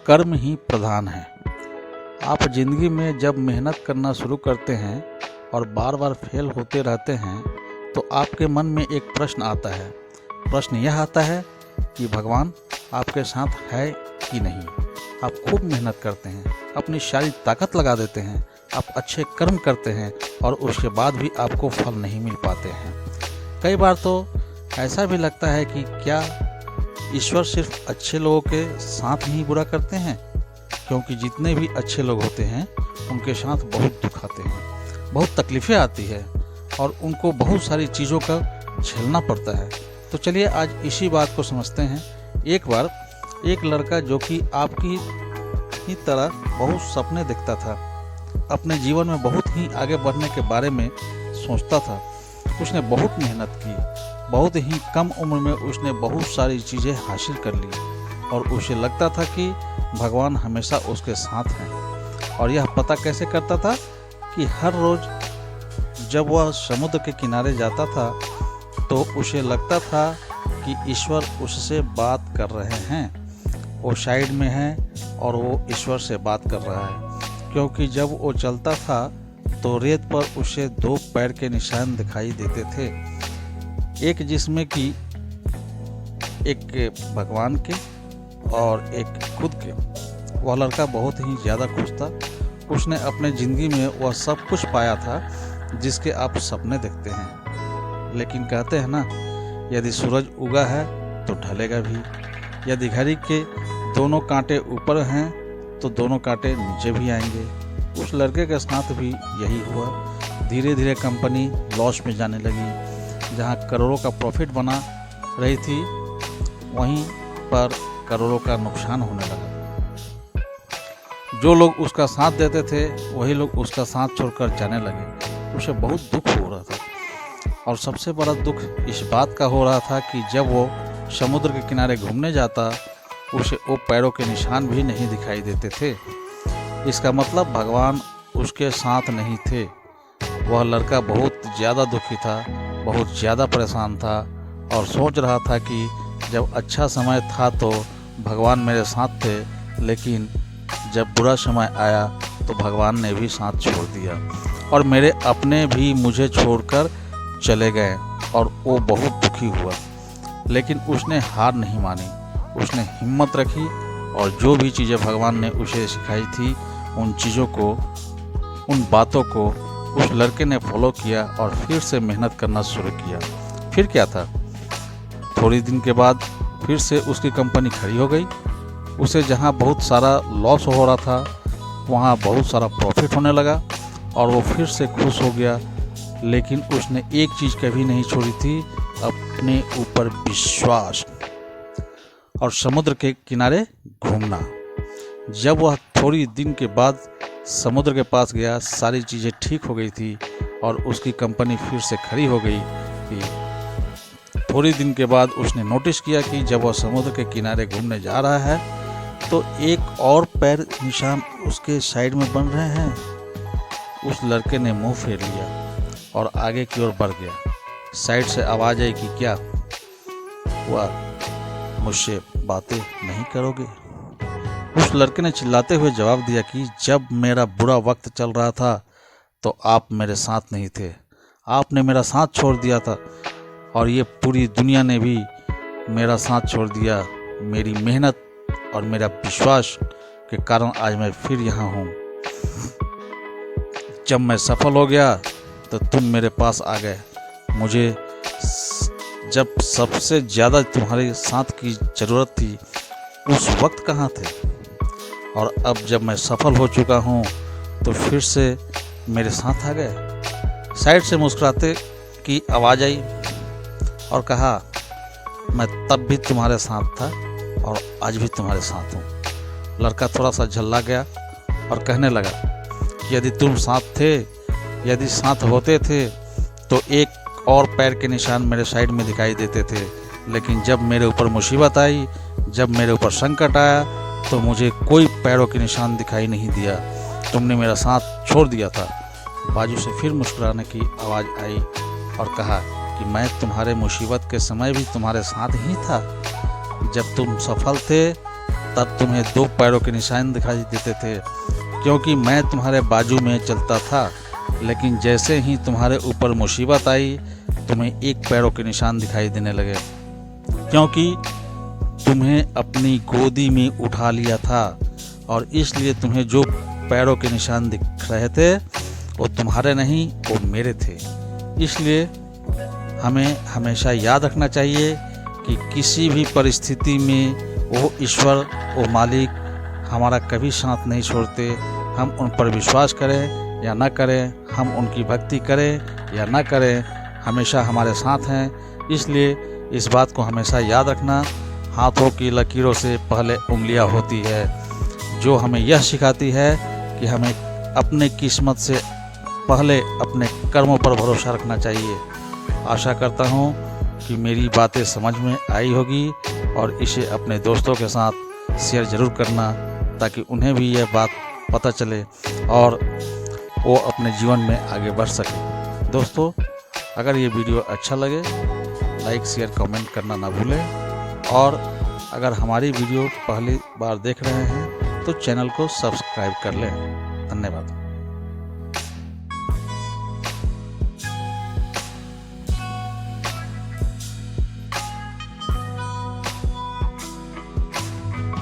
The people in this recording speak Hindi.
कर्म ही प्रधान है। आप जिंदगी में जब मेहनत करना शुरू करते हैं और बार बार फेल होते रहते हैं तो आपके मन में एक प्रश्न आता है। प्रश्न यह आता है कि भगवान आपके साथ है कि नहीं। आप खूब मेहनत करते हैं, अपनी सारी ताकत लगा देते हैं, आप अच्छे कर्म करते हैं और उसके बाद भी आपको फल नहीं मिल पाते हैं। कई बार तो ऐसा भी लगता है कि क्या ईश्वर सिर्फ अच्छे लोगों के साथ ही बुरा करते हैं, क्योंकि जितने भी अच्छे लोग होते हैं उनके साथ बहुत दुख आते हैं, बहुत तकलीफ़ें आती है और उनको बहुत सारी चीज़ों का झेलना पड़ता है। तो चलिए आज इसी बात को समझते हैं। एक बार एक लड़का जो कि आपकी ही तरह बहुत सपने देखता था, अपने जीवन में बहुत ही आगे बढ़ने के बारे में सोचता था। उसने बहुत मेहनत की, बहुत ही कम उम्र में उसने बहुत सारी चीज़ें हासिल कर ली और उसे लगता था कि भगवान हमेशा उसके साथ हैं। और यह पता कैसे करता था कि हर रोज़ जब वह समुद्र के किनारे जाता था तो उसे लगता था कि ईश्वर उससे बात कर रहे हैं। वो साइड में है और वो ईश्वर से बात कर रहा है, क्योंकि जब वो चलता था तो रेत पर उसे 2 पैर के निशान दिखाई देते थे, एक जिसमें कि एक भगवान के और एक खुद के। वह लड़का बहुत ही ज़्यादा खुश था। उसने अपने ज़िंदगी में वह सब कुछ पाया था जिसके आप सपने देखते हैं। लेकिन कहते हैं ना, यदि सूरज उगा है तो ढलेगा भी, यदि घड़ी के दोनों कांटे ऊपर हैं तो दोनों कांटे नीचे भी आएंगे। उस लड़के के साथ भी यही हुआ। धीरे धीरे कंपनी लॉस में जाने लगी। जहां करोड़ों का प्रॉफिट बना रही थी वहीं पर करोड़ों का नुकसान होने लगा। जो लोग उसका साथ देते थे वही लोग उसका साथ छोड़कर जाने लगे। उसे बहुत दुख हो रहा था और सबसे बड़ा दुख इस बात का हो रहा था कि जब वो समुद्र के किनारे घूमने जाता उसे वो पैरों के निशान भी नहीं दिखाई देते थे। इसका मतलब भगवान उसके साथ नहीं थे। वह लड़का बहुत ज़्यादा दुखी था, बहुत ज़्यादा परेशान था और सोच रहा था कि जब अच्छा समय था तो भगवान मेरे साथ थे, लेकिन जब बुरा समय आया तो भगवान ने भी साथ छोड़ दिया और मेरे अपने भी मुझे छोड़कर चले गए और वो बहुत दुखी हुआ। लेकिन उसने हार नहीं मानी, उसने हिम्मत रखी और जो भी चीज़ें भगवान ने उसे सिखाई थी उन चीज़ों को, उन बातों को उस लड़के ने फॉलो किया और फिर से मेहनत करना शुरू किया। फिर क्या था, थोड़ी दिन के बाद फिर से उसकी कंपनी खड़ी हो गई। उसे जहाँ बहुत सारा लॉस हो रहा था वहाँ बहुत सारा प्रॉफिट होने लगा और वो फिर से खुश हो गया। लेकिन उसने एक चीज़ कभी नहीं छोड़ी थी, अपने ऊपर विश्वास और समुद्र के किनारे घूमना। जब वह थोड़ी दिन के बाद समुद्र के पास गया, सारी चीज़ें ठीक हो गई थी और उसकी कंपनी फिर से खड़ी हो गई थी। थोड़ी दिन के बाद उसने नोटिस किया कि जब वह समुद्र के किनारे घूमने जा रहा है तो एक और पैर निशान उसके साइड में बन रहे हैं। उस लड़के ने मुंह फेर लिया और आगे की ओर बढ़ गया। साइड से आवाज़ आई कि क्या हुआ, मुझसे बातें नहीं करोगे? उस लड़के ने चिल्लाते हुए जवाब दिया कि जब मेरा बुरा वक्त चल रहा था तो आप मेरे साथ नहीं थे, आपने मेरा साथ छोड़ दिया था और ये पूरी दुनिया ने भी मेरा साथ छोड़ दिया। मेरी मेहनत और मेरा विश्वास के कारण आज मैं फिर यहाँ हूँ। जब मैं सफल हो गया तो तुम मेरे पास आ गए। मुझे जब सबसे ज़्यादा तुम्हारे साथ की ज़रूरत थी उस वक्त कहाँ थे? और अब जब मैं सफल हो चुका हूँ तो फिर से मेरे साथ आ गए। साइड से मुस्कुराते की आवाज़ आई और कहा, मैं तब भी तुम्हारे साथ था और आज भी तुम्हारे साथ हूँ। लड़का थोड़ा सा झल्ला गया और कहने लगा कि यदि तुम साथ थे, यदि साथ होते थे तो एक और पैर के निशान मेरे साइड में दिखाई देते थे। लेकिन जब मेरे ऊपर मुसीबत आई, जब मेरे ऊपर संकट आया तो मुझे कोई पैरों के निशान दिखाई नहीं दिया। तुमने मेरा साथ छोड़ दिया था। बाजू से फिर मुस्कुराने की आवाज़ आई और कहा कि मैं तुम्हारे मुसीबत के समय भी तुम्हारे साथ ही था। जब तुम सफल थे तब तुम्हें 2 पैरों के निशान दिखाई देते थे, क्योंकि मैं तुम्हारे बाजू में चलता था। लेकिन जैसे ही तुम्हारे ऊपर मुसीबत आई, तुम्हें 1 पैरों के निशान दिखाई देने लगे, क्योंकि तुम्हें अपनी गोदी में उठा लिया था, और इसलिए तुम्हें जो पैरों के निशान दिख रहे थे वो तुम्हारे नहीं, वो मेरे थे। इसलिए हमें हमेशा याद रखना चाहिए कि किसी भी परिस्थिति में वो ईश्वर, वो मालिक हमारा कभी साथ नहीं छोड़ते। हम उन पर विश्वास करें या ना करें, हम उनकी भक्ति करें या ना करें, हमेशा हमारे साथ हैं। इसलिए इस बात को हमेशा याद रखना, हाथों की लकीरों से पहले उंगलियां होती है, जो हमें यह सिखाती है कि हमें अपने किस्मत से पहले अपने कर्मों पर भरोसा रखना चाहिए। आशा करता हूँ कि मेरी बातें समझ में आई होगी, और इसे अपने दोस्तों के साथ शेयर ज़रूर करना, ताकि उन्हें भी यह बात पता चले और वो अपने जीवन में आगे बढ़ सके। दोस्तों, अगर ये वीडियो अच्छा लगे, लाइक शेयर कमेंट करना ना भूलें, और अगर हमारी वीडियो पहली बार देख रहे हैं तो चैनल को सब्सक्राइब कर लें। धन्यवाद।